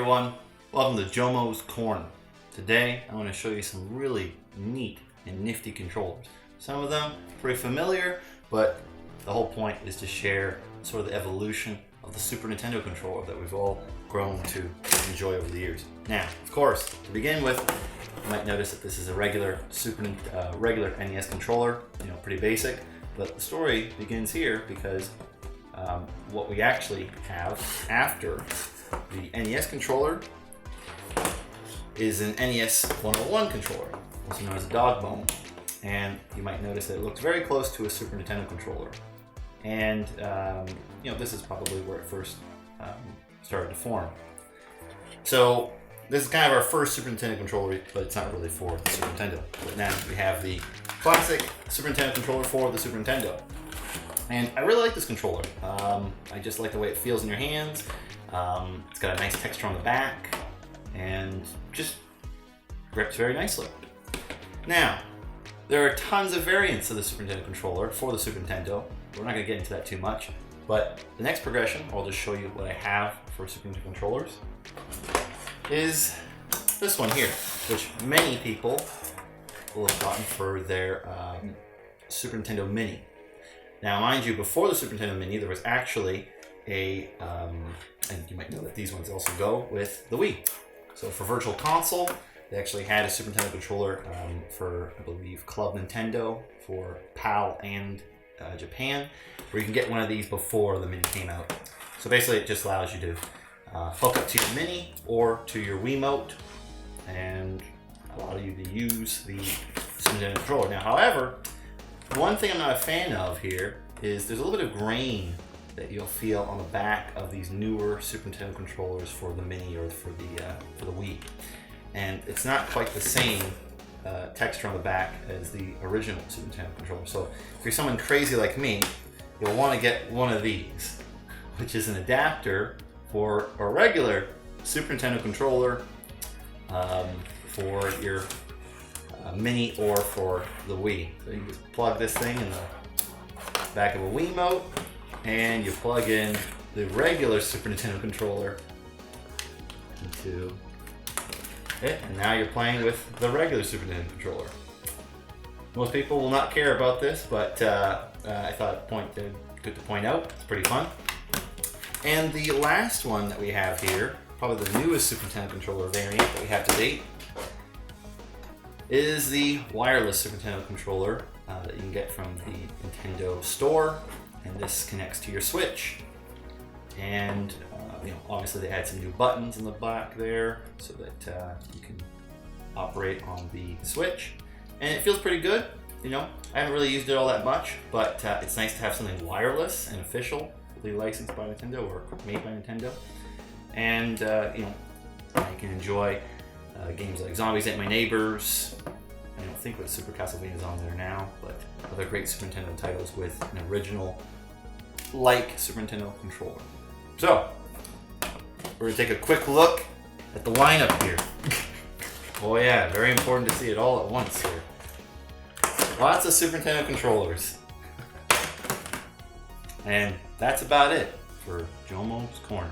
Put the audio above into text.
everyone, welcome to Jomo's Corner. Today I want to show you some really neat and nifty controllers. Some of them pretty familiar, but the whole point is to share sort of the evolution of the Super Nintendo controller that we've all grown to enjoy over the years. Now, of course, to begin with, you might notice that this is a regular NES controller, pretty basic, but the story begins here because what we actually have after the NES controller is an NES 101 controller, also known as a dog bone. And you might notice that it looks very close to a Super Nintendo controller. And this is probably where it first started to form. So this is kind of our first Super Nintendo controller, but it's not really for the Super Nintendo. But now we have the classic Super Nintendo controller for the Super Nintendo. And I really like this controller. I just like the way it feels in your hands. It's got a nice texture on the back and just grips very nicely. Now, there are tons of variants of the Super Nintendo controller for the Super Nintendo. We're not going to get into that too much, but the next progression, I'll just show you what I have for Super Nintendo controllers, is this one here, which many people will have gotten for their Super Nintendo Mini. Now, mind you, before the Super Nintendo Mini, there was actually and you might know that these ones also go with the Wii. So for Virtual Console, they actually had a Super Nintendo controller for, I believe, Club Nintendo for PAL and Japan, where you can get one of these before the Mini came out. So basically, it just allows you to hook up to your Mini or to your Wiimote and allow you to use the Super Nintendo controller. Now, however, one thing I'm not a fan of here is there's a little bit of grain that you'll feel on the back of these newer Super Nintendo controllers for the Mini or for the Wii. And it's not quite the same texture on the back as the original Super Nintendo controller. So if you're someone crazy like me, you'll want to get one of these, which is an adapter for a regular Super Nintendo controller for your Mini or for the Wii. So you just plug this thing in the back of a Wiimote and you plug in the regular Super Nintendo controller into it, and now you're playing with the regular Super Nintendo controller. Most people will not care about this, but I thought good to point out. It's pretty fun. And the last one that we have here, probably the newest Super Nintendo controller variant that we have to date, is the wireless Super Nintendo controller that you can get from the Nintendo store, and this connects to your Switch. And obviously they add some new buttons in the back there so that you can operate on the Switch, and it feels pretty good. I haven't really used it all that much, but it's nice to have something wireless and official, fully licensed by Nintendo or made by Nintendo, and you can enjoy games like Zombies Ate My Neighbors. I don't think what Super Castlevania is on there now, but other great Super Nintendo titles with an original Super Nintendo controller. So, we're going to take a quick look at the lineup here. Oh yeah, very important to see it all at once here. Lots of Super Nintendo controllers. And that's about it for Jomo's Corner.